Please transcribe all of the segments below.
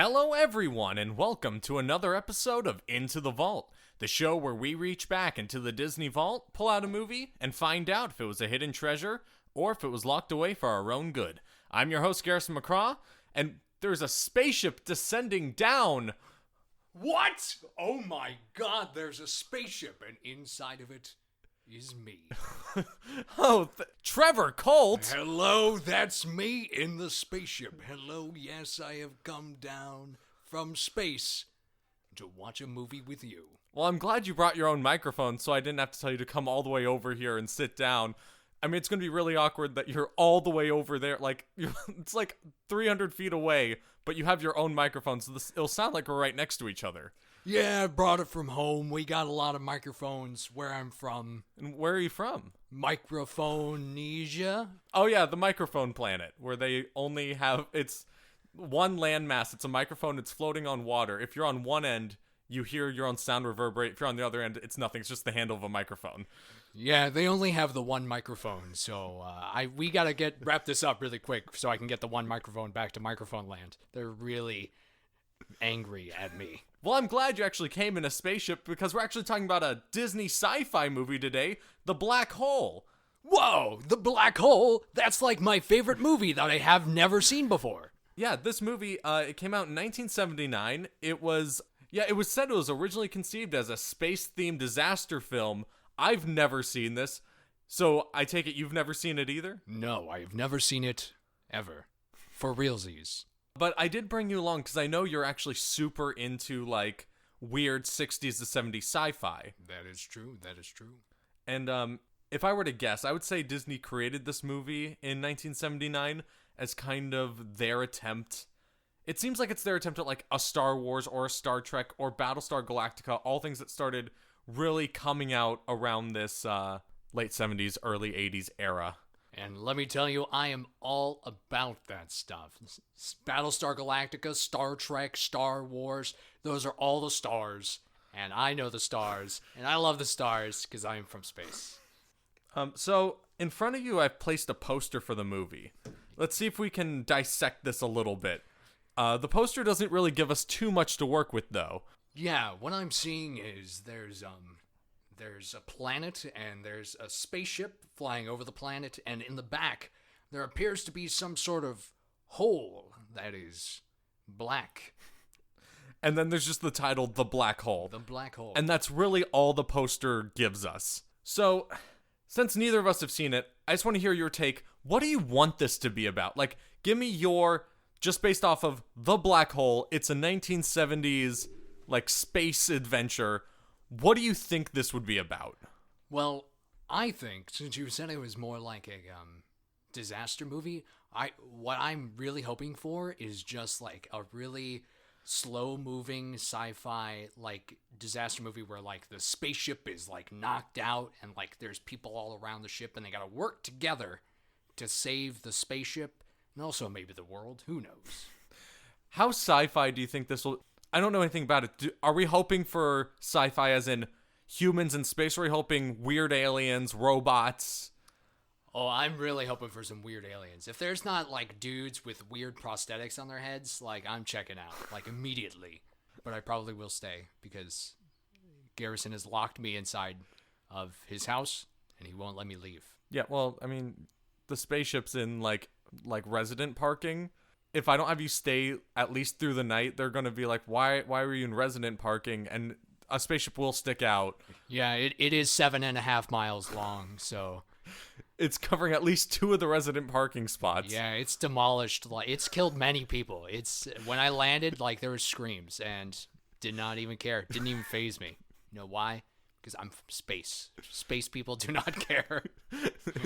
Hello, everyone, and welcome to another episode of Into the Vault, the show where we reach back into the Disney vault, pull out a movie, and find out if it was a hidden treasure or if it was locked away for our own good. I'm your host, Garrison MacCraw, and there's a spaceship descending down. What? Oh my god, there's a spaceship, and inside of it is me. Trevor Colt! Hello, that's me in the spaceship. Hello, yes, I have come down from space to watch a movie with you. Well, I'm glad you brought your own microphone so I didn't have to tell you to come all the way over here and sit down. I mean, it's going to be really awkward that you're all the way over there. It's like 300 feet away, but you have your own microphone, so it'll sound like we're right next to each other. Yeah, I brought it from home. We got a lot of microphones where I'm from. And where are you from? Microphonesia. Oh, yeah, the microphone planet, where they only have, it's one landmass. It's a microphone. It's floating on water. If you're on one end, you hear your own sound reverberate. If you're on the other end, it's nothing. It's just the handle of a microphone. Yeah, they only have the one microphone, so we gotta wrap this up really quick so I can get the one microphone back to microphone land. They're really angry at me. Well, I'm glad you actually came in a spaceship because we're actually talking about a Disney sci-fi movie today, The Black Hole. Whoa, The Black Hole? That's like my favorite movie that I have never seen before. Yeah, this movie, it came out in 1979. It was said it was originally conceived as a space-themed disaster film. I've never seen this, so I take it you've never seen it either? No, I've never seen it, ever. For realsies. But I did bring you along because I know you're actually super into, like, weird 60s to 70s sci-fi. That is true. And if I were to guess, I would say Disney created this movie in 1979 as kind of their attempt. It seems like it's their attempt at, like, a Star Wars or a Star Trek or Battlestar Galactica, all things that started really coming out around this late 70s, early 80s era. And let me tell you, I am all about that stuff. Battlestar Galactica, Star Trek, Star Wars, those are all the stars. And I know the stars, and I love the stars because I am from space. So, in front of you, I've placed a poster for the movie. Let's see if we can dissect this a little bit. The poster doesn't really give us too much to work with, though. Yeah, what I'm seeing is there's a planet and there's a spaceship flying over the planet, and in the back there appears to be some sort of hole that is black. And then there's just the title, The Black Hole. The Black Hole. And that's really all the poster gives us. So, since neither of us have seen it, I just want to hear your take. What do you want this to be about? Like, give me your, just based off of The Black Hole, it's a 1970s, like, space adventure. What do you think this would be about? Well, I think, since you said it was more like a disaster movie, what I'm really hoping for is just like a really slow-moving sci-fi like disaster movie where like the spaceship is like knocked out and like there's people all around the ship and they gotta work together to save the spaceship and also maybe the world. Who knows? How sci-fi do you think this will... I don't know anything about it. Are we hoping for sci-fi as in humans in space? Or are we hoping weird aliens, robots? Oh, I'm really hoping for some weird aliens. If there's not, like, dudes with weird prosthetics on their heads, like, I'm checking out, like, immediately. But I probably will stay, because Garrison has locked me inside of his house, and he won't let me leave. Yeah, well, I mean, the spaceship's in, like resident parking. If I don't have you stay at least through the night, they're going to be like, why were you in resident parking? And a spaceship will stick out. Yeah, it is 7.5 miles long, so... It's covering at least 2 of the resident parking spots. Yeah, it's demolished. Like, it's killed many people. When I landed, like, there were screams, and did not even care. Didn't even faze me. You know why? Because I'm from space. Space people do not care.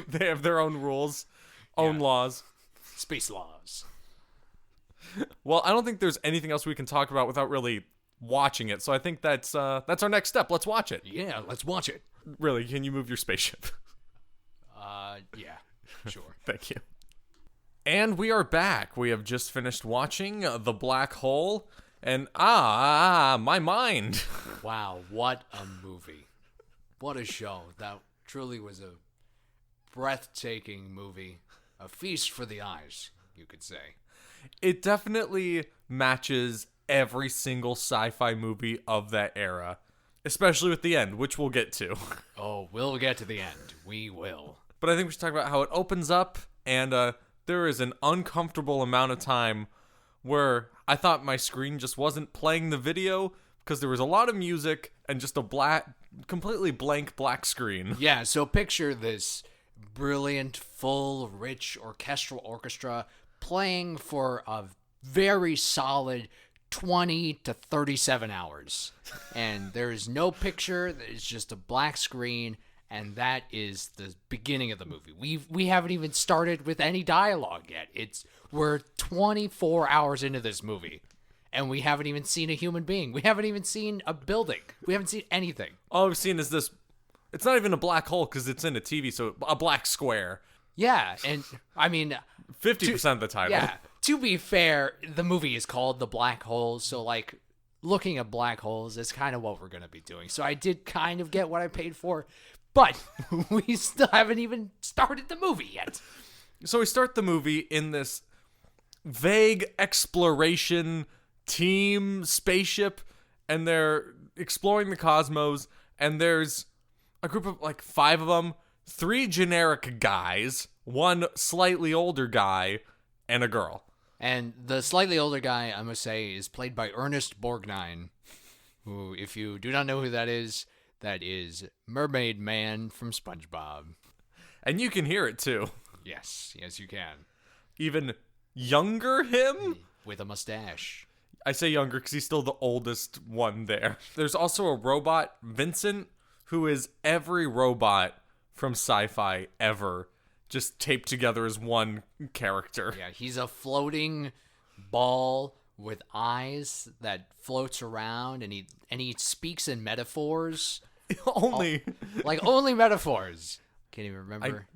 They have their own rules, own laws. Space laws. Well, I don't think there's anything else we can talk about without really watching it. So I think that's our next step. Let's watch it. Yeah, let's watch it. Really, can you move your spaceship? Yeah, sure. Thank you. And we are back. We have just finished watching The Black Hole. And my mind. Wow, what a movie. What a show. That truly was a breathtaking movie. A feast for the eyes, you could say. It definitely matches every single sci-fi movie of that era, especially with the end, which we'll get to. Oh, we'll get to the end. We will. But I think we should talk about how it opens up, and there is an uncomfortable amount of time where I thought my screen just wasn't playing the video because there was a lot of music and just a completely blank black screen. Yeah, so picture this brilliant, full, rich orchestra playing for a very solid 20 to 37 hours. And there is no picture, it's just a black screen, and that is the beginning of the movie. We haven't even started with any dialogue yet. We're 24 hours into this movie, and we haven't even seen a human being. We haven't even seen a building. We haven't seen anything. All we've seen is this. It's not even a black hole because it's in a TV, so a black square. Yeah, and I mean, 50% of the title. Yeah, to be fair, the movie is called The Black Hole, so like looking at black holes is kind of what we're going to be doing. So I did kind of get what I paid for, but we still haven't even started the movie yet. So we start the movie in this vague exploration team spaceship, and they're exploring the cosmos, and there's a group of like 5 of them, 3 generic guys, 1 slightly older guy, and a girl. And the slightly older guy, I must say, is played by Ernest Borgnine, who, if you do not know who that is Mermaid Man from SpongeBob. And you can hear it too. Yes, you can. Even younger him? With a mustache. I say younger because he's still the oldest one there. There's also a robot, Vincent, who is every robot from sci-fi ever, just taped together as one character. Yeah, he's a floating ball with eyes that floats around, and he speaks in metaphors. Only metaphors. Can't even remember.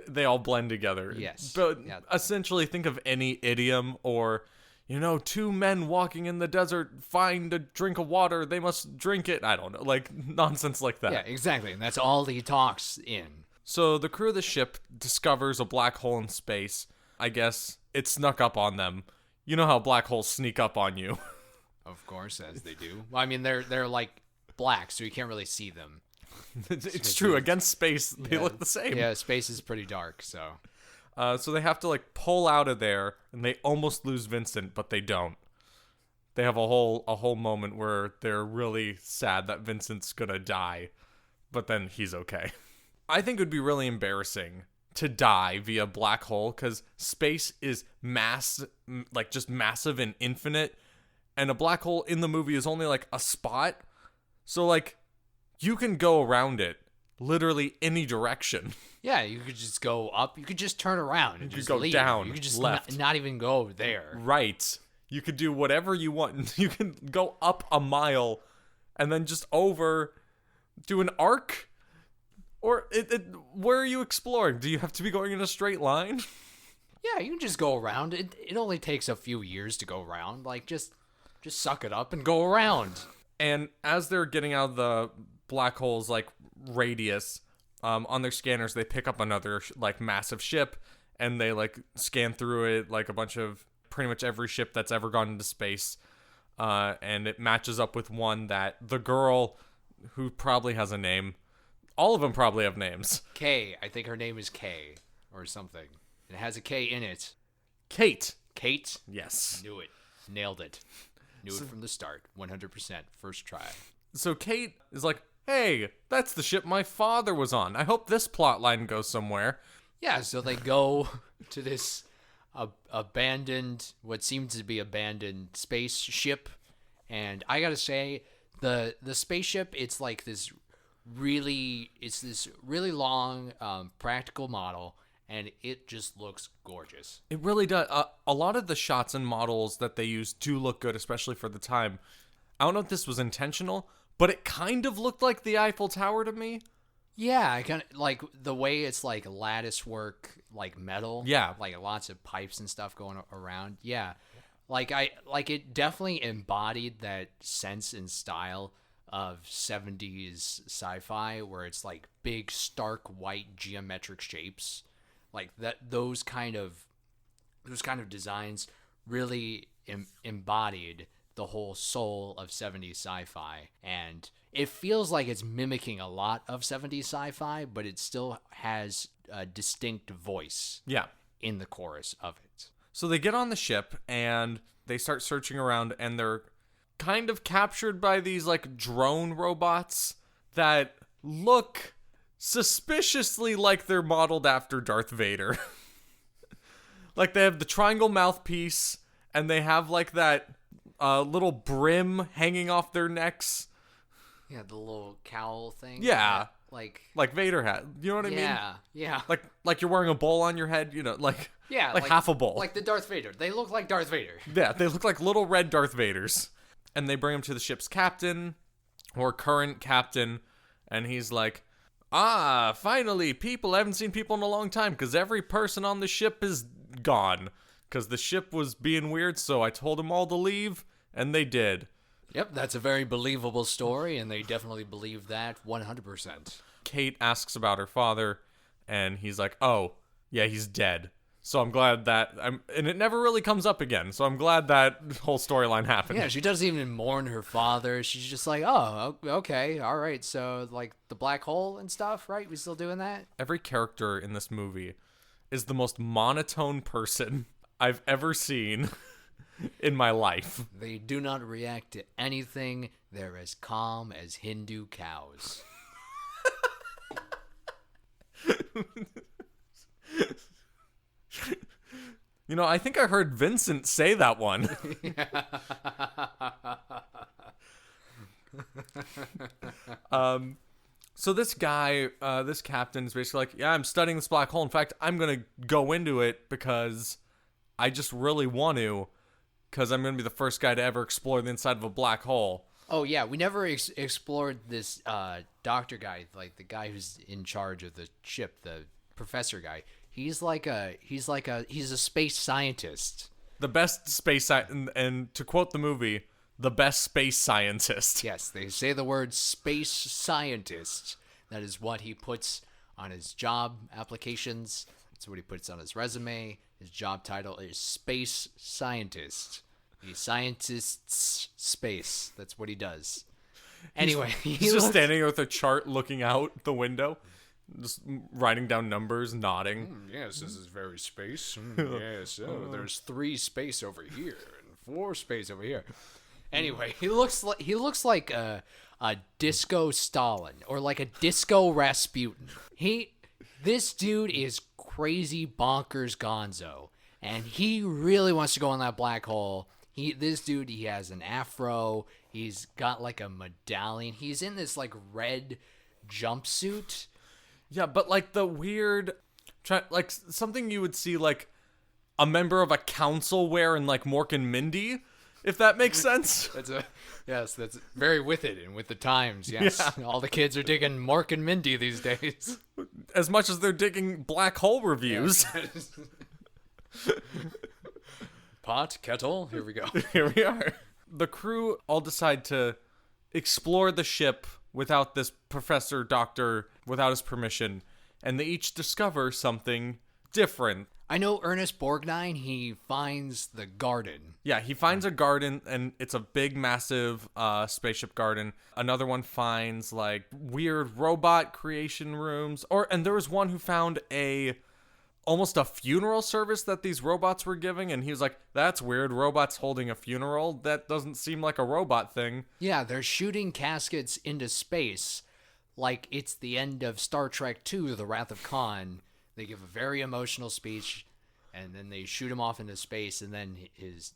They all blend together. Yes. But yeah. Essentially, think of any idiom or, 2 men walking in the desert find a drink of water. They must drink it. I don't know. Like nonsense like that. Yeah, exactly. And that's all he talks in. So the crew of the ship discovers a black hole in space. I guess it snuck up on them. You know how black holes sneak up on you. Of course, as they do. Well, I mean, they're like black, so you can't really see them. It's true. Against space, they look the same. Yeah, space is pretty dark, so. So they have to like pull out of there, and they almost lose Vincent, but they don't. They have a whole moment where they're really sad that Vincent's gonna die, but then he's okay. I think it would be really embarrassing to die via black hole because space is just massive and infinite, and a black hole in the movie is only like a spot. So like you can go around it literally any direction. Yeah, you could just go up. You could just turn around and You just could go leave. down, You could just left. not even go there. Right. You could do whatever you want. You can go up a mile and then just over, do an arc. Or where are you exploring? Do you have to be going in a straight line? Yeah, you can just go around. It only takes a few years to go around. Like, just suck it up and go around. And as they're getting out of the black hole's, like, radius, on their scanners, they pick up another, massive ship, and they, scan through it, a bunch of pretty much every ship that's ever gone into space. And it matches up with one that the girl, who probably has a name, all of them probably have names. Kay. I think her name is Kay or something. It has a K in it. Kate. Kate? Yes. Knew it. Nailed it. Knew it from the start. 100%. First try. So Kate is like, hey, that's the ship my father was on. I hope this plot line goes somewhere. Yeah, so they go to this abandoned, what seems to be abandoned spaceship. And I gotta say, the spaceship, it's like this really long practical model, and it just looks gorgeous. It really does. A lot of the shots and models that they use do look good, especially for the time. I don't know if this was intentional, but it kind of looked like the Eiffel Tower to me. Yeah, I kind of like the way it's like lattice work, like metal. Yeah, like lots of pipes and stuff going around. Yeah, it definitely embodied that sense and style of 70s sci-fi, where it's like big, stark, white, geometric shapes, like that. Those kind of designs really embodied the whole soul of 70s sci-fi, and it feels like it's mimicking a lot of 70s sci-fi, but it still has a distinct voice Yeah. in the chorus of it. So they get on the ship and they start searching around, and they're kind of captured by these like drone robots that look suspiciously like they're modeled after Darth Vader. Like they have the triangle mouthpiece, and they have like that little brim hanging off their necks. Yeah, the little cowl thing. Yeah. Like Vader hat. You know what I mean? Yeah. Like you're wearing a bowl on your head, you know, like half a bowl. Like the Darth Vader. They look like Darth Vader. Yeah, they look like little red Darth Vaders. And they bring him to the ship's captain, or current captain, and he's like, finally, people. I haven't seen people in a long time, because every person on the ship is gone. Because the ship was being weird, so I told them all to leave, and they did. Yep, that's a very believable story, and they definitely believe that 100%. Kate asks about her father, and he's like, oh, yeah, he's dead. So I'm glad that, and it never really comes up again, so I'm glad that whole storyline happened. Yeah, she doesn't even mourn her father. She's just like, oh, okay, all right, so, like, the black hole and stuff, right? We still doing that? Every character in this movie is the most monotone person I've ever seen in my life. They do not react to anything. They're as calm as Hindu cows. You know, I think I heard Vincent say that one. So this guy, this captain is basically like, yeah, I'm studying this black hole. In fact, I'm going to go into it because I just really want to, because I'm going to be the first guy to ever explore the inside of a black hole. Oh, yeah, we never explored this doctor guy, like the guy who's in charge of the ship, the professor guy. He's a space scientist. The best space and to quote the movie, the best space scientist. Yes, they say the word space scientist. That is what he puts on his job applications. That's what he puts on his resume. His job title is space scientist. He scientists space. That's what he does. Anyway, he's just standing there with a chart looking out the window. Just writing down numbers, nodding. Yes, this is very space. Yes, there's 3 space over here and 4 space over here. Anyway, he looks like a disco Stalin or like a disco Rasputin. This dude is crazy bonkers gonzo, and he really wants to go in that black hole. He has an afro. He's got like a medallion. He's in this like red jumpsuit. Yeah, but like the weird, like something you would see like a member of a council wear in like Mork and Mindy, if that makes sense. That's very with it and with the times. Yes, yeah. All the kids are digging Mork and Mindy these days, as much as they're digging black hole reviews. Yeah. Pot, kettle, here we go. Here we are. The crew all decide to explore the ship without this professor doctor, without his permission, and they each discover something different. I know Ernest Borgnine, he finds the garden. Yeah, he finds a garden, and it's a big, massive spaceship garden. Another one finds, like, weird robot creation rooms. And there was one who found almost a funeral service that these robots were giving, and he was like, that's weird, robots holding a funeral? That doesn't seem like a robot thing. Yeah, they're shooting caskets into space like it's the end of Star Trek II, The Wrath of Khan. They give a very emotional speech, and then they shoot him off into space, and then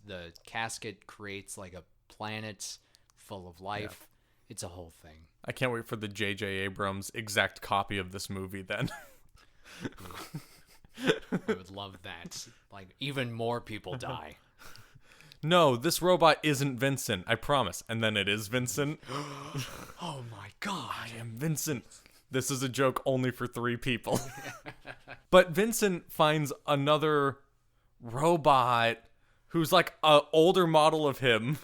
the casket creates like a planet full of life. Yeah. It's a whole thing. I can't wait for the J.J. Abrams exact copy of this movie then. I would love that. Like, even more people die. No, this robot isn't Vincent, I promise. And then it is Vincent. Oh my god. I am Vincent. This is a joke only for 3 people. But Vincent finds another robot who's like an older model of him.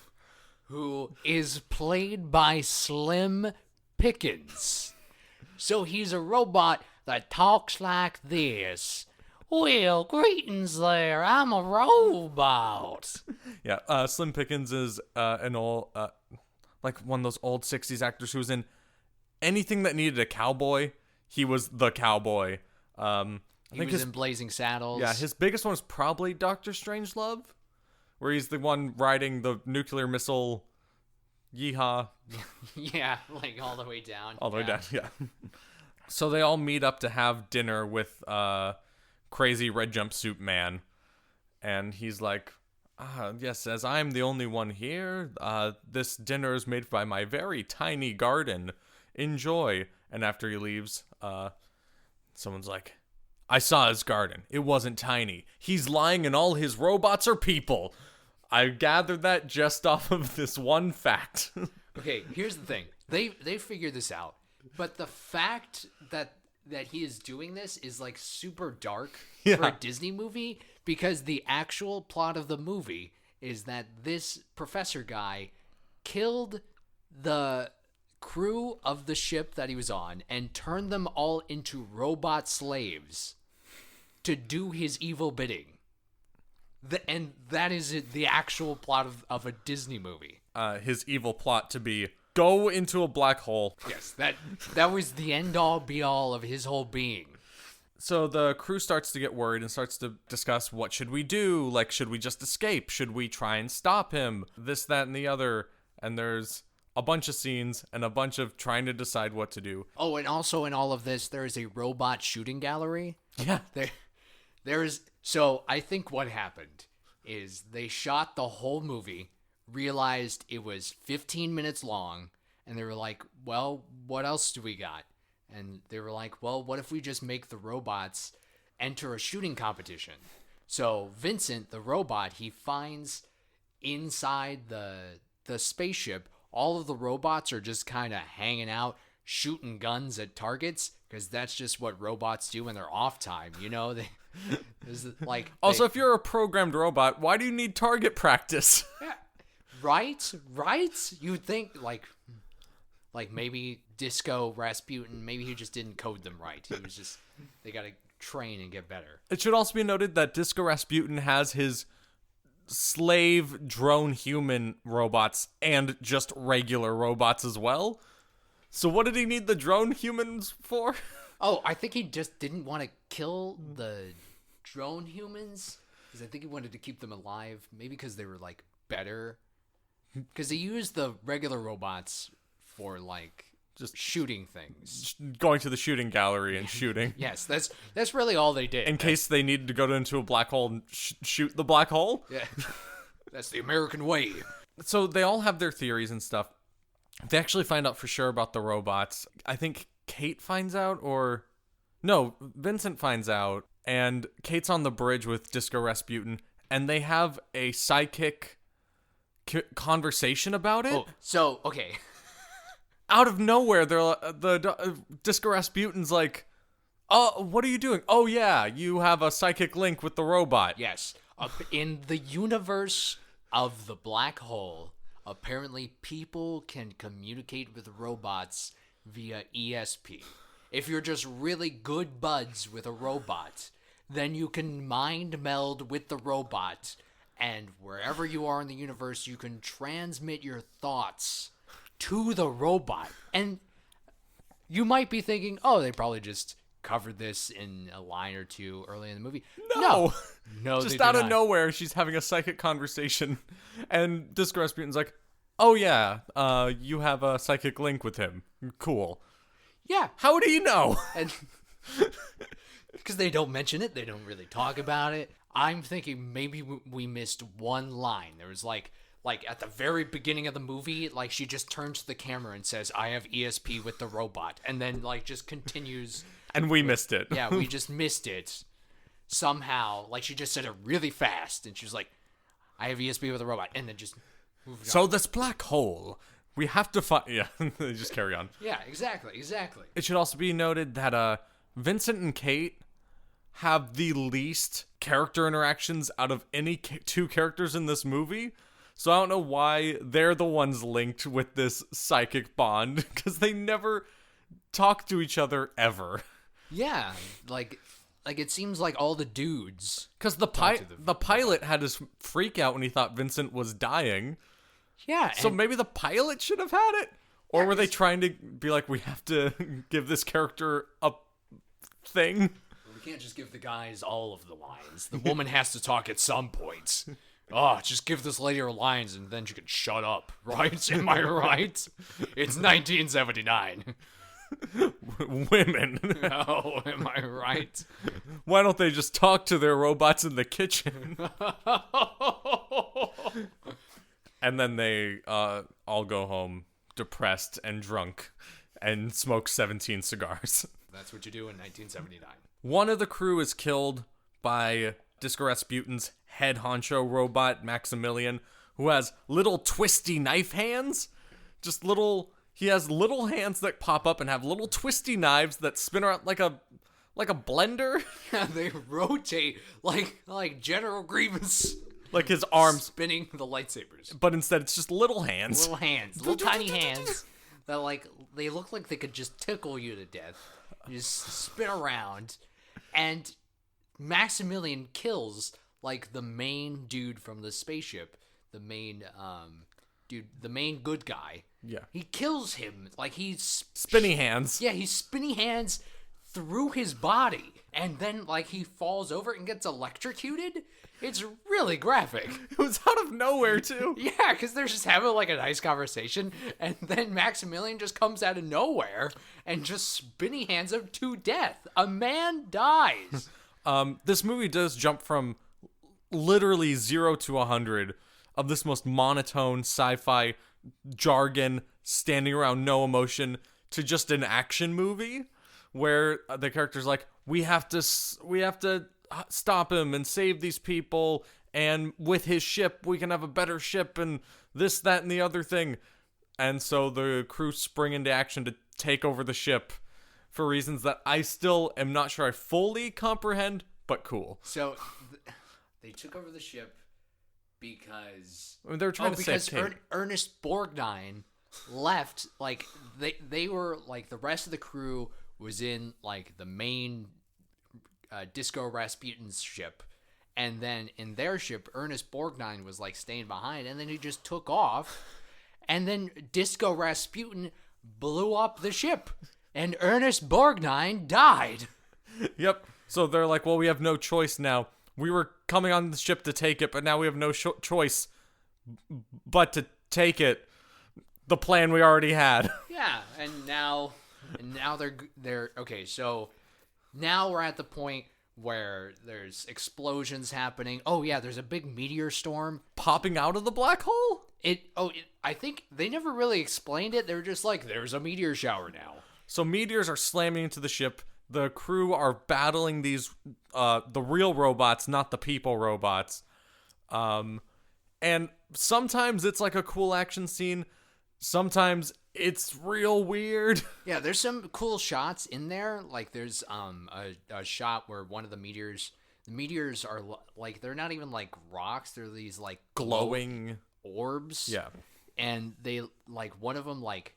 Who is played by Slim Pickens. So he's a robot that talks like this, Well, greetings there. I'm a robot. Yeah, Slim Pickens is an old, like one of those old 60s actors who was in anything that needed a cowboy. He was the cowboy. He was in Blazing Saddles. Yeah, his biggest one was probably Doctor Strangelove, where he's the one riding the nuclear missile. Yeehaw. Yeah, like all the way down. All the way down, yeah. So they all meet up to have dinner with crazy red jumpsuit man. And he's like, yes, as I'm the only one here, this dinner is made by my very tiny garden. Enjoy. And after he leaves, someone's like, I saw his garden. It wasn't tiny. He's lying and all his robots are people. I gathered that just off of this one fact. Okay, here's the thing. They figured this out. But the fact that he is doing this is like super dark for a Disney movie, because the actual plot of the movie is that this professor guy killed the crew of the ship that he was on and turned them all into robot slaves to do his evil bidding. And that is the actual plot of a Disney movie. His evil plot to be go into a black hole. Yes, that was the end-all be-all of his whole being. So the crew starts to get worried and starts to discuss, what should we do? Like, should we just escape? Should we try and stop him? This, that, and the other. And there's a bunch of scenes and a bunch of trying to decide what to do. Oh, and also in all of this, there is a robot shooting gallery. Yeah. There is. So I think what happened is they shot the whole movie, realized it was 15 minutes long, and they were like, well, what else do we got? And they were like, well, what if we just make the robots enter a shooting competition? So Vincent, the robot, he finds inside the spaceship, all of the robots are just kind of hanging out, shooting guns at targets, because that's just what robots do in their off time, you know? Also, if you're a programmed robot, why do you need target practice? Yeah, right? You'd think, like maybe Disco Rasputin, maybe he just didn't code them right. He was just, they gotta train and get better. It should also be noted that Disco Rasputin has his slave drone human robots and just regular robots as well. So what did he need the drone humans for? Oh, I think he just didn't want to kill the drone humans, because I think he wanted to keep them alive. Maybe because they were like better. Because he used the regular robots for like just shooting things, going to the shooting gallery and shooting. Yes, that's really all they did. In case they needed to go into a black hole and shoot the black hole. Yeah, that's the American way. So they all have their theories and stuff. They actually find out for sure about the robots. I think Kate finds out, or no, Vincent finds out, and Kate's on the bridge with Disco Rasputin, and they have a psychic conversation about it. Oh, so okay. Out of nowhere, Disco Rasputin's like, "Oh, what are you doing? Oh yeah, you have a psychic link with the robot." Yes, in the universe of the black hole, apparently people can communicate with robots via ESP. If you're just really good buds with a robot, then you can mind meld with the robot, and wherever you are in the universe, you can transmit your thoughts to the robot. And you might be thinking, oh, they probably just covered this in a line or two early in the movie. No, just out of nowhere, she's having a psychic conversation, and Disco Rasputin's like, "Oh yeah, you have a psychic link with him. Cool." Yeah. How do you know? And because they don't mention it, they don't really talk about it. I'm thinking maybe we missed one line. There was like at the very beginning of the movie, like she just turns to the camera and says, "I have ESP with the robot," and then like just continues. And we missed it. Yeah, we just missed it somehow. Like she just said it really fast, and she was like, "I have ESP with the robot," and then just moved on. So this black hole, we have to find. Yeah, they just carry on. Yeah, exactly. It should also be noted that Vincent and Kate have the least character interactions out of any two characters in this movie. So I don't know why they're the ones linked with this psychic bond, because they never talk to each other ever. Yeah, like like it seems like all the dudes. Because the pilot had his freak out when he thought Vincent was dying. Yeah. So maybe the pilot should have had it? Or were they trying to be like, we have to give this character a thing? We can't just give the guys all of the lines. The woman has to talk at some point. Oh, just give this lady her lines and then she can shut up, right? Am I right? It's 1979. Women. Oh, am I right? Why don't they just talk to their robots in the kitchen? And then they all go home depressed and drunk and smoke 17 cigars. That's what you do in 1979. One of the crew is killed by Disco Rasputin's head honcho robot, Maximilian, who has little twisty knife hands. He has little hands that pop up and have little twisty knives that spin around like a blender. Yeah, they rotate like General Grievous. Like his arms spinning the lightsabers. But instead it's just little hands. Little tiny hands that they look like they could just tickle you to death. You just spin around, and Maximilian kills like the main dude from the spaceship, the main the main good guy. Yeah. He kills him like he's spinny hands. Yeah, he's spinny hands through his body, and then like he falls over and gets electrocuted. It's really graphic. It was out of nowhere too. Yeah, because they're just having like a nice conversation, and then Maximilian just comes out of nowhere and just spinny hands him to death. A man dies. This movie does jump from literally 0 to 100 of this most monotone sci-fi jargon, standing around, no emotion, to just an action movie where the character's like, we have to stop him and save these people, and with his ship we can have a better ship, and this, that, and the other thing. And so the crew spring into action to take over the ship for reasons that I still am not sure I fully comprehend, but cool. So they took over the ship because they were trying to save Kate. Ernest Borgnine left. Like they were like, the rest of the crew was in like the main Disco Rasputin's ship, and then in their ship Ernest Borgnine was like staying behind, and then he just took off, and then Disco Rasputin blew up the ship, and Ernest Borgnine died. Yep. So they're like, well, we have no choice now. We were coming on the ship to take it, but now we have no choice but to take it. The plan we already had. Yeah, and now they're okay. So now we're at the point where there's explosions happening. Oh yeah, there's a big meteor storm popping out of the black hole. I think they never really explained it. They were just like, there's a meteor shower now. So meteors are slamming into the ship. The crew are battling these, the real robots, not the people robots. And sometimes it's like a cool action scene. Sometimes it's real weird. Yeah, there's some cool shots in there. Like there's a shot where one of the meteors are like, they're not even like rocks. They're these like glowing orbs. Yeah. And they like, one of them like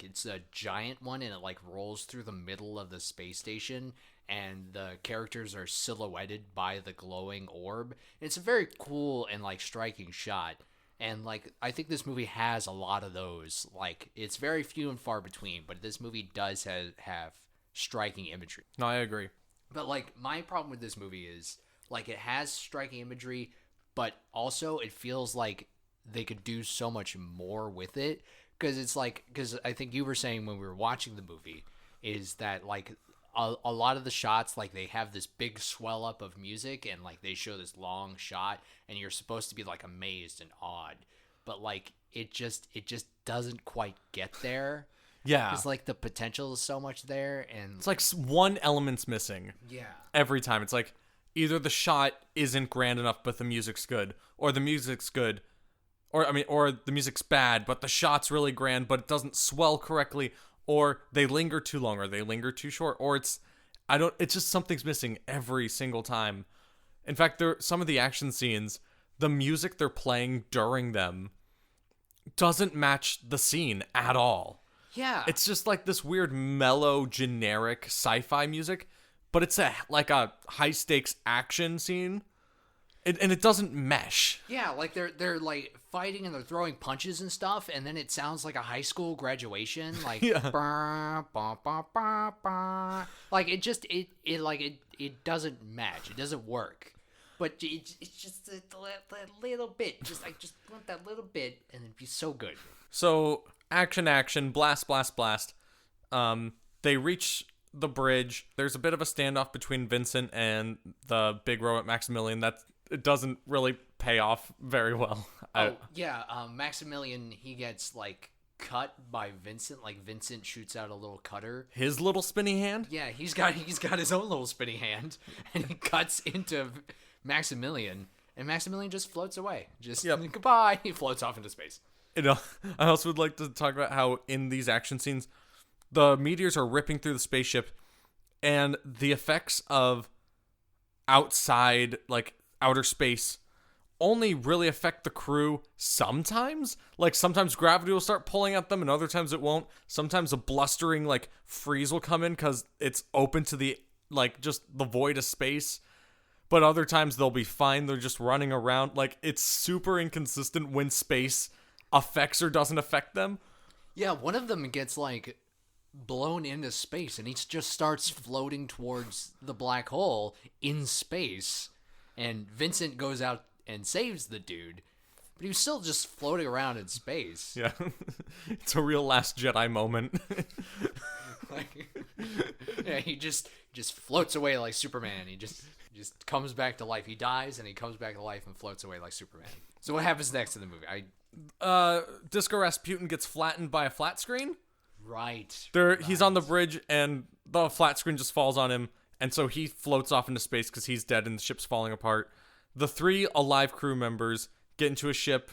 it's a giant one, and it like rolls through the middle of the space station, and the characters are silhouetted by the glowing orb. It's a very cool and like striking shot. And like, I think this movie has a lot of those. Like, it's very few and far between, but this movie does have striking imagery. No, I agree. But like, my problem with this movie is like, it has striking imagery, but also it feels like they could do so much more with it. Because I think you were saying when we were watching the movie is that like a lot of the shots, like they have this big swell up of music, and like they show this long shot, and you're supposed to be like amazed and awed, but like it just doesn't quite get there. Yeah, it's like the potential is so much there, and it's like one element's missing. Yeah, every time it's like either the shot isn't grand enough but the music's good, or the music's good, or the music's bad but the shot's really grand but it doesn't swell correctly, or they linger too long, or they linger too short, or it's just something's missing every single time. In fact, some of the action scenes, the music they're playing during them doesn't match the scene at all. Yeah. It's just like this weird mellow generic sci-fi music, but it's a high stakes action scene. And it doesn't mesh. Yeah, like they're like fighting and they're throwing punches and stuff, and then it sounds like a high school graduation, like Yeah. bah, bah, bah, bah, bah. Like it doesn't match. It doesn't work. But it's just that little bit. Just want that little bit, and it'd be so good. So action, blast, blast, blast. They reach the bridge. There's a bit of a standoff between Vincent and the big robot Maximilian. It doesn't really pay off very well. Maximilian, he gets like cut by Vincent. Like Vincent shoots out a little cutter. His little spinny hand? Yeah, he's got his own little spinny hand, and he cuts into Maximilian, and Maximilian just floats away. Goodbye. He floats off into space. I also would like to talk about how in these action scenes, the meteors are ripping through the spaceship, and the effects of outside, like outer space, only really affect the crew sometimes. Like sometimes gravity will start pulling at them, and other times it won't. Sometimes a blustering like freeze will come in because it's open to the just the void of space. But other times they'll be fine. They're just running around. Like it's super inconsistent when space affects or doesn't affect them. Yeah, one of them gets like blown into space, and he just starts floating towards the black hole in space. And Vincent goes out and saves the dude, but he was still just floating around in space. Yeah, it's a real Last Jedi moment. He just floats away like Superman. He just comes back to life. He dies, and he comes back to life and floats away like Superman. So what happens next in the movie? Disco Rasputin gets flattened by a flat screen. Right. He's on the bridge, and the flat screen just falls on him. And so he floats off into space because he's dead and the ship's falling apart. The 3 alive crew members get into a ship,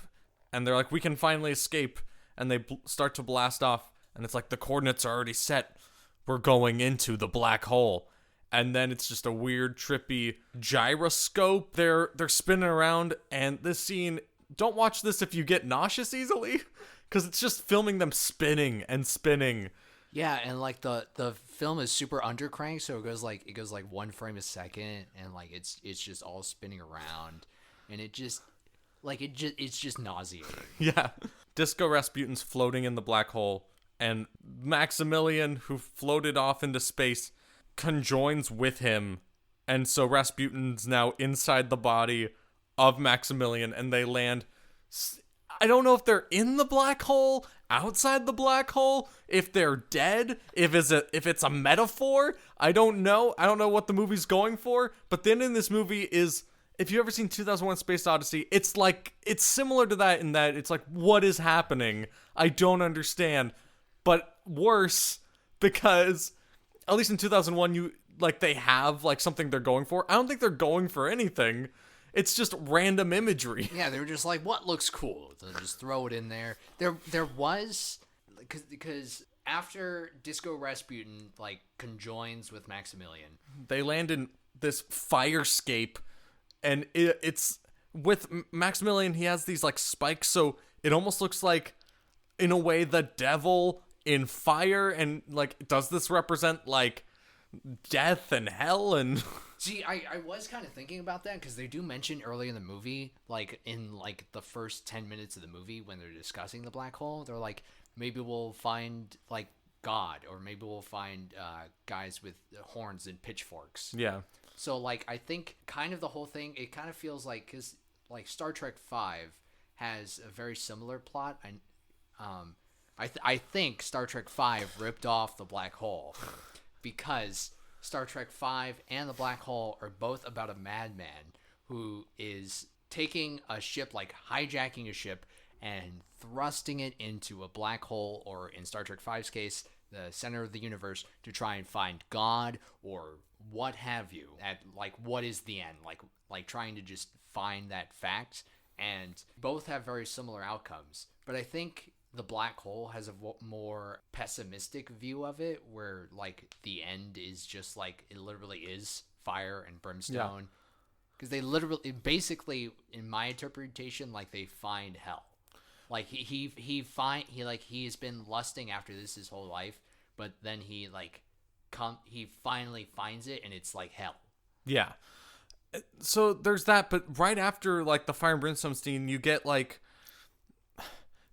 and they're like, we can finally escape. And they start to blast off, and it's like, the coordinates are already set. We're going into the black hole. And then it's just a weird, trippy gyroscope. They're spinning around, and this scene, don't watch this if you get nauseous easily, because it's just filming them spinning and spinning. Yeah, and like the film is super undercranked, so it goes like 1 frame a second, and like it's just all spinning around, and it's just nauseating. Yeah. Disco Rasputin's floating in the black hole, and Maximilian, who floated off into space, conjoins with him, and so Rasputin's now inside the body of Maximilian, and they land. I don't know if they're in the black hole, outside the black hole, if they're dead, if it's a metaphor. I don't know. I don't know what the movie's going for. But then in this movie is, if you've ever seen 2001: Space Odyssey, it's similar to that in that it's like, what is happening? I don't understand. But worse, because at least in 2001, they have something they're going for. I don't think they're going for anything. It's just random imagery. Yeah, they were just like, what looks cool? So just throw it in there. There was, because after Disco Rasputin conjoins with Maximilian, they land in this firescape, and it's with Maximilian. He has these spikes, so it almost looks like, in a way, the devil in fire. And does this represent death and hell and? See, I was kind of thinking about that, because they do mention early in the movie, in the first 10 minutes of the movie when they're discussing the black hole, they're like, maybe we'll find God, or maybe we'll find guys with horns and pitchforks. Yeah. So I think kind of the whole thing, it kind of feels like, because Star Trek V has a very similar plot. I think Star Trek V ripped off the black hole, because Star Trek V and the black hole are both about a madman who is taking a ship, hijacking a ship and thrusting it into a black hole, or in Star Trek V's case, the center of the universe, to try and find God or what have you. At what is the end? Trying to just find that fact. And both have very similar outcomes. But I think the black hole has a more pessimistic view of it, where the end is just it literally is fire and brimstone. Because they literally, basically, in my interpretation, they find hell. He has been lusting after this his whole life, but then he he finally finds it, and it's like hell. Yeah. So there's that, but right after like the fire and brimstone scene, you get like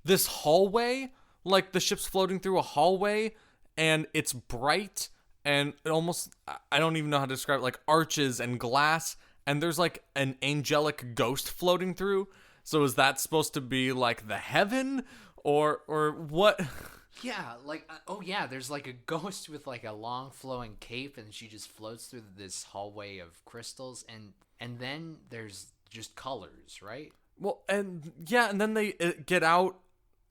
this hallway, like the ship's floating through a hallway, and it's bright, and it almost, I don't even know how to describe it, like arches and glass, and there's like an angelic ghost floating through. So is that supposed to be like the heaven, or what? Yeah, like, oh yeah, there's like a ghost with like a long flowing cape, and she just floats through this hallway of crystals, and then there's just colors, right? Well, and yeah, and then they get out,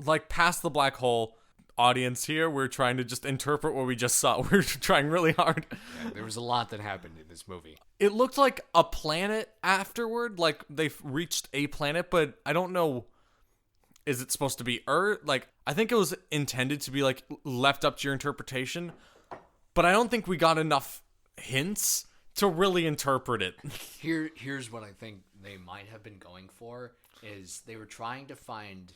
like past the black hole. Audience here, we're trying to just interpret what we just saw. We're trying really hard. Yeah, there was a lot that happened in this movie. It looked like a planet afterward, like they've reached a planet, but I don't know. Is it supposed to be Earth? Like, I think it was intended to be like left up to your interpretation, but I don't think we got enough hints to really interpret it. Here's what I think they might have been going for, is they were trying to find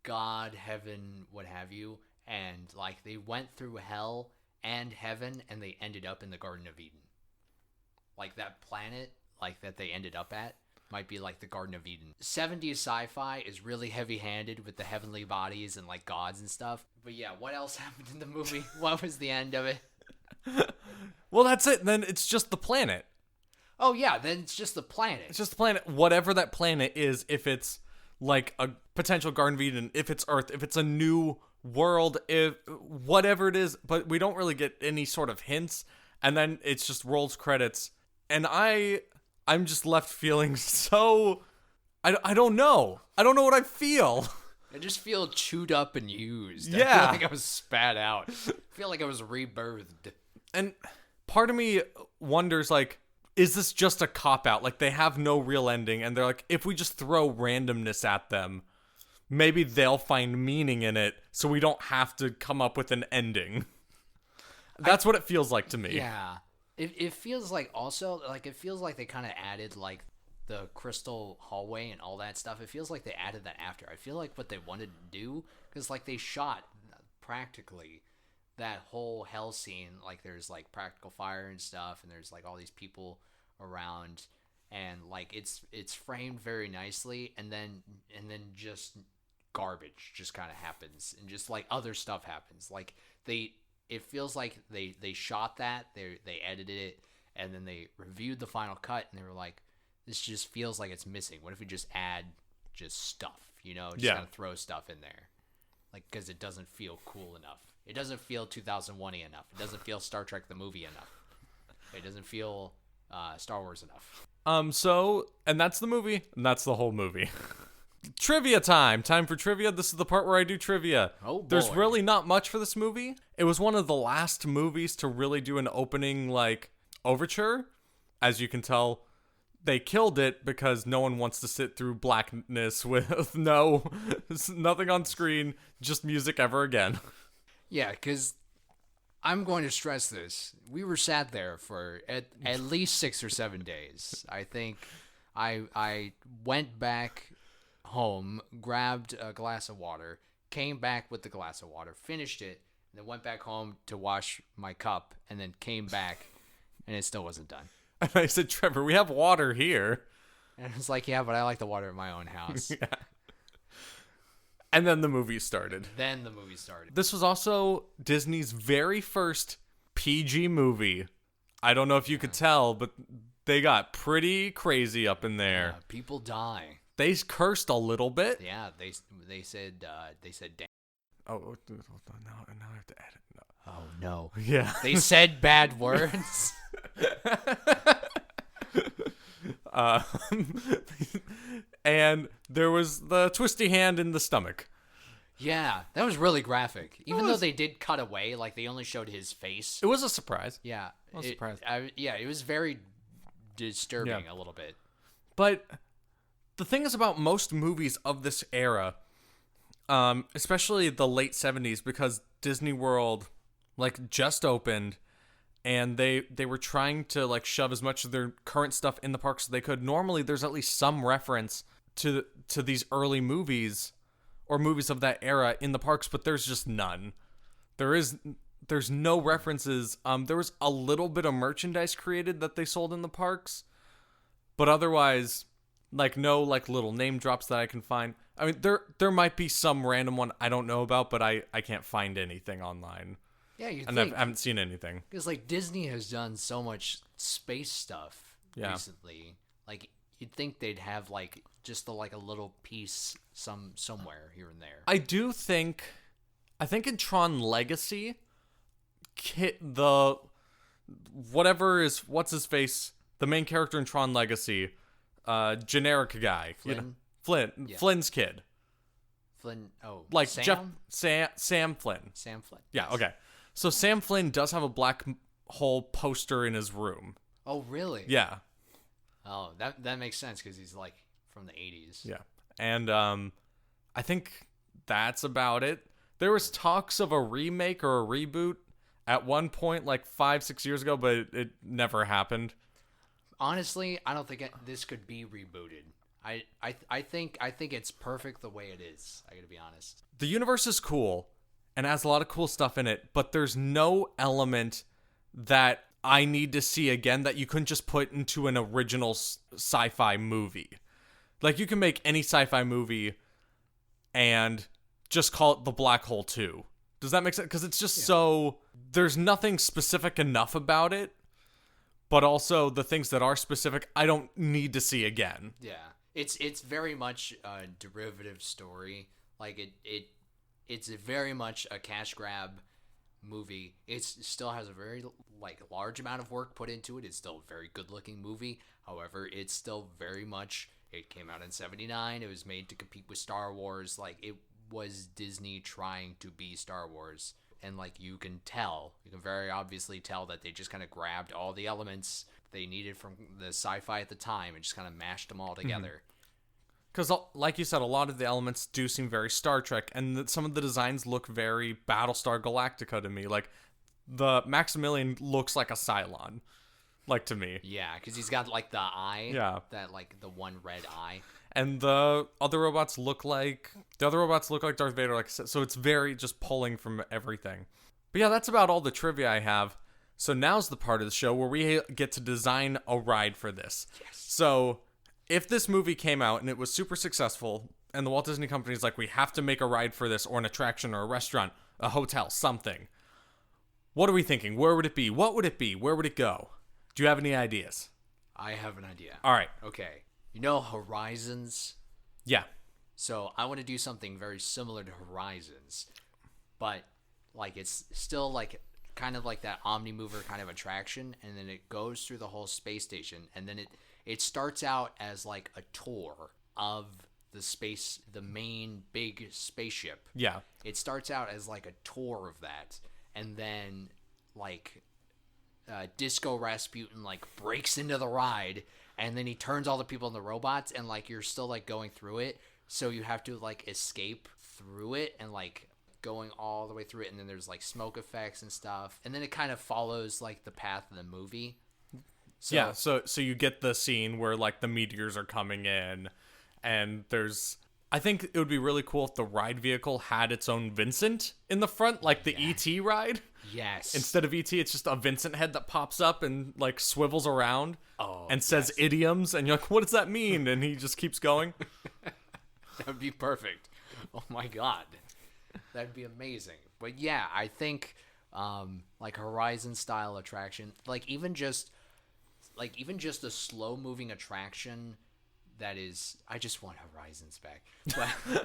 God, heaven, what have you, and like they went through hell and heaven, and they ended up in the Garden of Eden. Like that planet, like that they ended up at, might be like the Garden of Eden. 70s sci-fi is really heavy-handed with the heavenly bodies and like gods and stuff. But yeah, what else happened in the movie? What was the end of it? Well, that's it. Then it's just the planet. Oh yeah, then it's just the planet. It's just the planet. Whatever that planet is, if it's like a potential Garden of Eden, if it's Earth, if it's a new world, if whatever it is, but we don't really get any sort of hints, and then it's just rolls credits, and I'm just left feeling so I don't know what I feel. I just feel chewed up and used. Yeah. I feel like I was spat out. I feel like I was rebirthed. And part of me wonders, like, is this just a cop-out? Like, they have no real ending, and they're like, if we just throw randomness at them, maybe they'll find meaning in it, so we don't have to come up with an ending. That's what it feels like to me. Yeah. It feels like also, like, it feels like they kind of added, like, the crystal hallway and all that stuff. It feels like they added that after. I feel like what they wanted to do, because, like, they shot practically that whole hell scene, like there's like practical fire and stuff, and there's like all these people around, and like it's framed very nicely, and then just garbage just kind of happens, and just like other stuff happens. Like it feels like they shot that, they edited it, and then they reviewed the final cut, and they were like, this just feels like it's missing. What if we just add just stuff, just kind of throw stuff in there, like, because it doesn't feel cool enough. It doesn't feel 2001-y enough. It doesn't feel Star Trek the movie enough. It doesn't feel Star Wars enough. So, and that's the movie, and that's the whole movie. Trivia time. Time for trivia. This is the part where I do trivia. Oh, boy. There's really not much for this movie. It was one of the last movies to really do an opening, like, overture. As you can tell, they killed it because no one wants to sit through blackness with nothing on screen, just music ever again. Yeah, because I'm going to stress this. We were sat there for at least 6 or 7 days. I think I went back home, grabbed a glass of water, came back with the glass of water, finished it, and then went back home to wash my cup, and then came back, and it still wasn't done. And I said, Trevor, we have water here. And it's like, yeah, but I like the water at my own house. Yeah. And then the movie started. This was also Disney's very first PG movie. I don't know if you could tell, but they got pretty crazy up in there. People die. They cursed a little bit. Yeah, they said damn. Oh, now I have to edit. No. Oh no. Yeah. They said bad words. And there was the twisty hand in the stomach. Yeah, that was really graphic. Even though they did cut away, like they only showed his face. It was a surprise. Yeah, I was surprised. It was very disturbing a little bit. But the thing is about most movies of this era, especially the late 70s, because Disney World like just opened, and they were trying to like shove as much of their current stuff in the parks as they could. Normally there's at least some reference to these early movies or movies of that era in the parks, but there's just none. There is there's no references. There was a little bit of merchandise created that they sold in the parks, but otherwise, like, no, like, little name drops that I can find. I mean, there might be some random one I don't know about, but I can't find anything online. Yeah, you And think. I haven't seen anything. Because, like, Disney has done so much space stuff recently. Like, you'd think they'd have, like, just a little piece somewhere here and there. I think in Tron Legacy, what's his face, the main character in Tron Legacy, generic guy, Flynn? Flynn, Yeah. Flynn's kid, Flynn, like Sam? Sam Flynn. Sam Flynn. Yeah, yes. okay. So Sam Flynn does have a black hole poster in his room. Oh, really? Yeah, Oh, that makes sense because he's, like, from the 80s. yeah, and I think that's about it. There was talks of a remake or a reboot at one point, like 5-6 years ago, but it never happened. Honestly, I don't think this could be rebooted. I think it's perfect the way it is. I gotta be honest. The universe is cool and has a lot of cool stuff in it, but there's no element that I need to see again that you couldn't just put into an original sci-fi movie. Like, you can make any sci-fi movie and just call it The Black Hole 2. Does that make sense? Because it's just so... There's nothing specific enough about it, but also the things that are specific, I don't need to see again. Yeah, it's very much a derivative story. Like it's very much a cash grab movie. It still has a very large amount of work put into it. It's still a very good looking movie. However, it's still very much. It came out in '79. It was made to compete with Star Wars. Like, it was Disney trying to be Star Wars. And, like, you can very obviously tell that they just kind of grabbed all the elements they needed from the sci-fi at the time and just kind of mashed them all together. Because, like you said, a lot of the elements do seem very Star Trek, and some of the designs look very Battlestar Galactica to me. Like, the Maximilian looks like a Cylon, like, to me. Yeah, because he's got, like, the eye. Yeah. That, like, the one red eye. And the other robots look like Darth Vader, like I said. So it's very just pulling from everything. But yeah, that's about all the trivia I have. So now's the part of the show where we get to design a ride for this. Yes. So if this movie came out and it was super successful, and the Walt Disney Company's like, we have to make a ride for this, or an attraction, or a restaurant, a hotel, something. What are we thinking? Where would it be? What would it be? Where would it go? Do you have any ideas? I have an idea. All right. Okay. You know Horizons? Yeah. So I want to do something very similar to Horizons, but like it's still like kind of like that Omnimover kind of attraction, and then it goes through the whole space station, and then it starts out as like a tour of the main big spaceship. Yeah. It starts out as like a tour of that, and then like Disco Rasputin like breaks into the ride, and then he turns all the people into robots, and like you're still like going through it, so you have to like escape through it and like going all the way through it, and then there's like smoke effects and stuff, and then it kind of follows like the path of the movie. So, yeah, so you get the scene where like the meteors are coming in, and I think it would be really cool if the ride vehicle had its own Vincent in the front, like the E.T. ride. Yes. Instead of E.T., it's just a Vincent head that pops up and like swivels around and says idioms, and you're like, what does that mean? And he just keeps going. That would be perfect. Oh my god. That'd be amazing. But yeah, I think like Horizon style attraction, like even just a slow moving attraction that is, I just want Horizons back.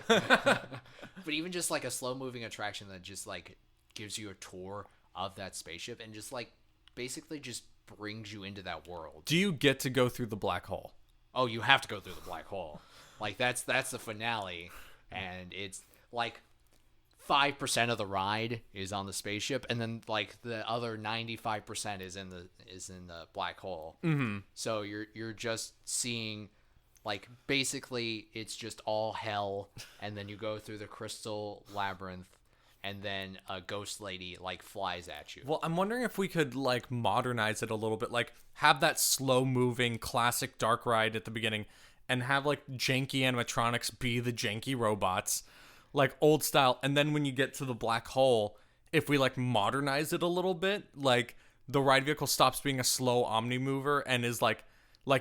But even just like a slow moving attraction that just like gives you a tour of that spaceship and just like basically just brings you into that world. Do you get to go through the black hole? Oh, you have to go through the black hole. Like that's the finale, and it's like 5% of the ride is on the spaceship, and then like the other 95% is in the black hole. Mm-hmm. So you're just seeing like basically it's just all hell, and then you go through the crystal labyrinth, and then a ghost lady like flies at you. Well, I'm wondering if we could like modernize it a little bit, like have that slow moving classic dark ride at the beginning, and have like janky animatronics be the janky robots, like old style. And then when you get to the black hole, if we like modernize it a little bit, like the ride vehicle stops being a slow omni-mover and is like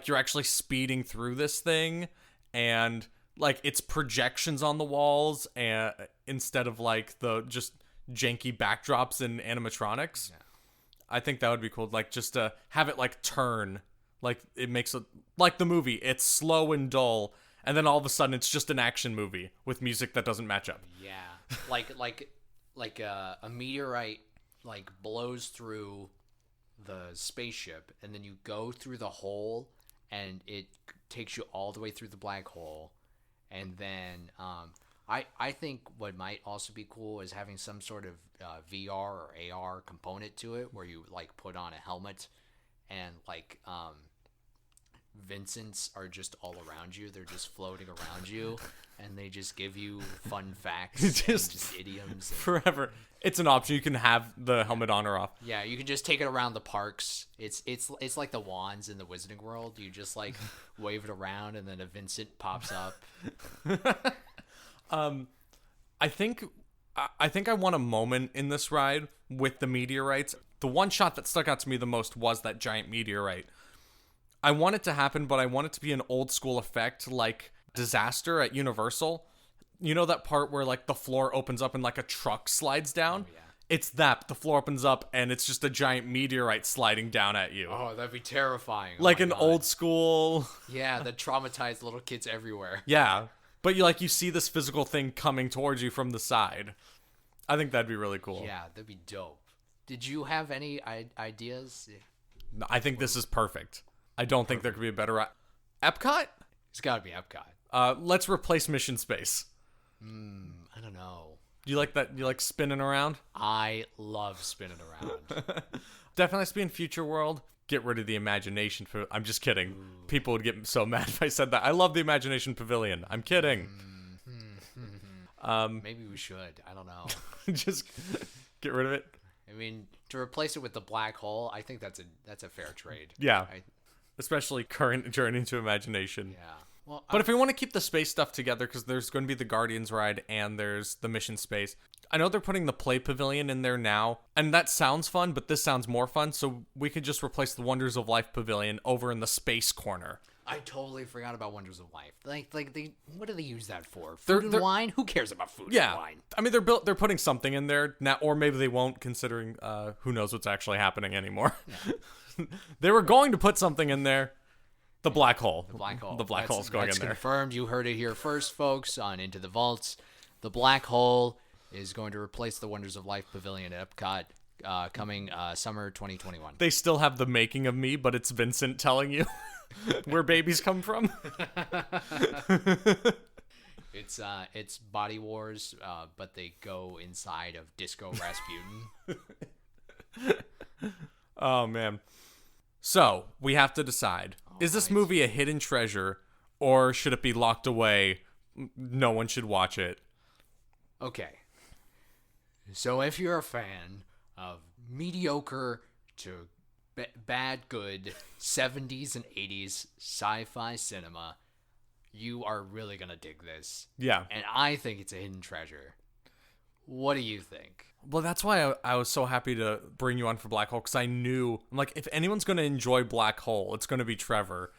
you're actually speeding through this thing, and like it's projections on the walls and instead of like the just janky backdrops and animatronics. Yeah. I think that would be cool. Like just to have it like turn, like it makes it like the movie. It's slow and dull, and then all of a sudden it's just an action movie with music that doesn't match up. Yeah, like a meteorite like blows through the spaceship, and then you go through the hole, and it takes you all the way through the black hole, and then I think what might also be cool is having some sort of VR or AR component to it, where you like put on a helmet, and like Vincents are just all around you. They're just floating around you, and they just give you fun facts, just idioms. Forever. It's an option. You can have the helmet on or off. Yeah, you can just take it around the parks. It's like the wands in the Wizarding World. You just like wave it around, and then a Vincent pops up. I think I want a moment in this ride with the meteorites. The one shot that stuck out to me the most was that giant meteorite. I want it to happen, but I want it to be an old school effect like Disaster at Universal. You know that part where like the floor opens up and like a truck slides down? Oh, yeah. It's that. The floor opens up and it's just a giant meteorite sliding down at you. Oh, that'd be terrifying. Like an old school. Yeah, the traumatized little kids everywhere. Yeah. But you see this physical thing coming towards you from the side. I think that'd be really cool. Yeah, that'd be dope. Did you have any ideas? No, I think this is perfect. I don't think there could be a better Epcot? It's got to be Epcot. Let's replace Mission Space. I don't know. You like that? You like spinning around? I love spinning around. Definitely has to be in Future World. Get rid of the Imagination. I'm just kidding. Ooh. People would get so mad if I said that. I love the Imagination Pavilion. I'm kidding. Maybe we should. I don't know. Just get rid of it. I mean, to replace it with the black hole, I think that's a fair trade. Yeah. Especially current Journey into Imagination. Yeah. Well, but if we want to keep the space stuff together, because there's going to be the Guardians ride and there's the Mission Space. I know they're putting the Play Pavilion in there now, and that sounds fun, but this sounds more fun, so we could just replace the Wonders of Life Pavilion over in the space corner. I totally forgot about Wonders of Life. Like they, what do they use that for? Food and wine? Who cares about food and wine? I mean, they're putting something in there now, or maybe they won't, considering who knows what's actually happening anymore. Yeah. They were going to put something in there. The black hole. The black hole. The black hole's going in there. That's confirmed. You heard it here first, folks, on Into the Vaults. The black hole is going to replace the Wonders of Life Pavilion at Epcot coming summer 2021. They still have the making of me, but it's Vincent telling you where babies come from. It's Body Wars, but they go inside of Disco Rasputin. Oh, man. So, we have to decide. Is this movie a hidden treasure, or should it be locked away? No one should watch it. Okay. So, if you're a fan of mediocre to bad, good 70s and 80s sci-fi cinema, you are really going to dig this. Yeah. And I think it's a hidden treasure. What do you think? Well, that's why I was so happy to bring you on for Black Hole, because I knew, like, if anyone's going to enjoy Black Hole, it's going to be Trevor,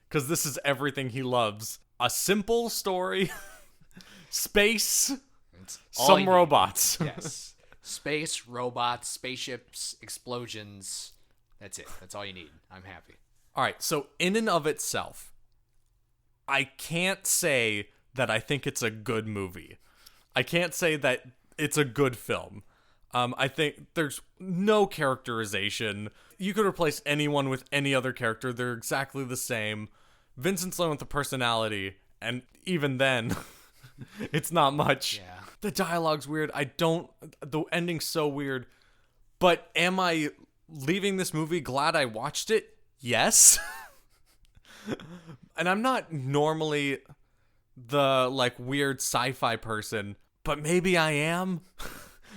because this is everything he loves. A simple story, space, some robots. Yes. Space, robots, spaceships, explosions. That's it. That's all you need. I'm happy. All right, so in and of itself, I can't say that I think it's a good movie. I can't say that it's a good film. I think there's no characterization. You could replace anyone with any other character. They're exactly the same. Vincent's the one with the personality, and even then, it's not much. Yeah. The dialogue's weird. The ending's so weird. But am I leaving this movie glad I watched it? Yes. And I'm not normally the, like, weird sci-fi person, but maybe I am.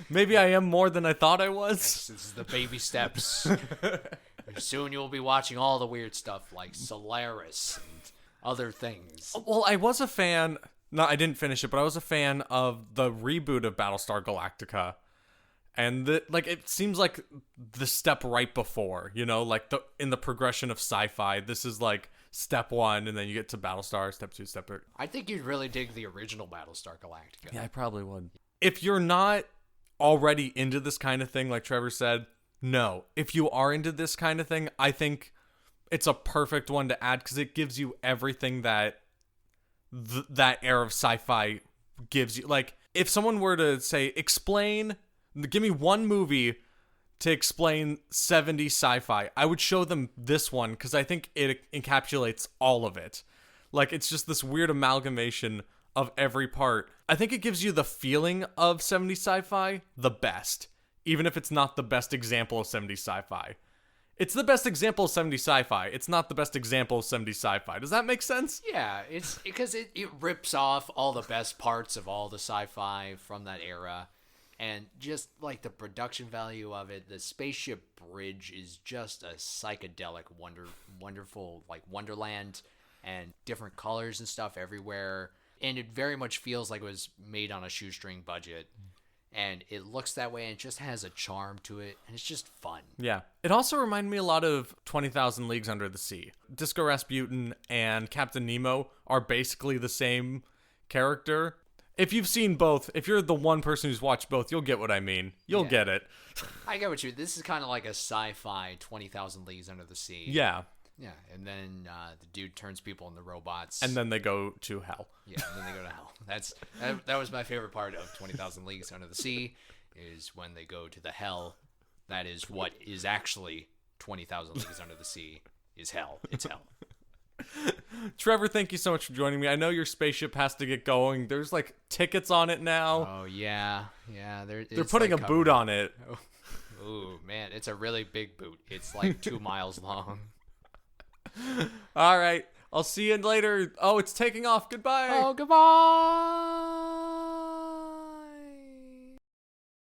Maybe I am more than I thought I was. Yes, this is the baby steps. Soon you'll be watching all the weird stuff like Solaris and other things. Well, I was a fan. No, I didn't finish it, but I was a fan of the reboot of Battlestar Galactica. And it seems like the step right before, like in the progression of sci-fi, this is like step 1, and then you get to Battlestar, step 2, step 3. I think you'd really dig the original Battlestar Galactica. Yeah, I probably would. If you're not already into this kind of thing, like Trevor said, no. If you are into this kind of thing, I think it's a perfect one to add because it gives you everything that that era of sci-fi gives you. Like, if someone were to say, give me one movie to explain 70s sci-fi, I would show them this one because I think it encapsulates all of it. Like, it's just this weird amalgamation of every part. I think it gives you the feeling of 70s sci-fi the best, even if it's not the best example of 70s sci-fi. It's the best example of 70s sci-fi. It's not the best example of 70s sci-fi. Does that make sense? Yeah, it's because it rips off all the best parts of all the sci-fi from that era. And just like the production value of it, the spaceship bridge is just a psychedelic wonderful like wonderland, and different colors and stuff everywhere. And it very much feels like it was made on a shoestring budget. And it looks that way, and it just has a charm to it, and it's just fun. Yeah. It also reminded me a lot of 20,000 Leagues Under the Sea. Disco Rasputin and Captain Nemo are basically the same character. If you've seen both, if you're the one person who's watched both, you'll get what I mean. You'll get it. I get what you... This is kind of like a sci-fi 20,000 Leagues Under the Sea. Yeah. Yeah, and then the dude turns people into robots. And then they go to hell. Yeah, and then they go to hell. That was my favorite part of 20,000 Leagues Under the Sea, is when they go to the hell. That is what is actually 20,000 Leagues Under the Sea, is hell. It's hell. Trevor, thank you so much for joining me. I know your spaceship has to get going. There's like tickets on it now. Oh, yeah. They're putting a boot on it. Oh, man, it's a really big boot. It's like 2 miles long. All right. I'll see you later. Oh, it's taking off. Goodbye. Oh, goodbye.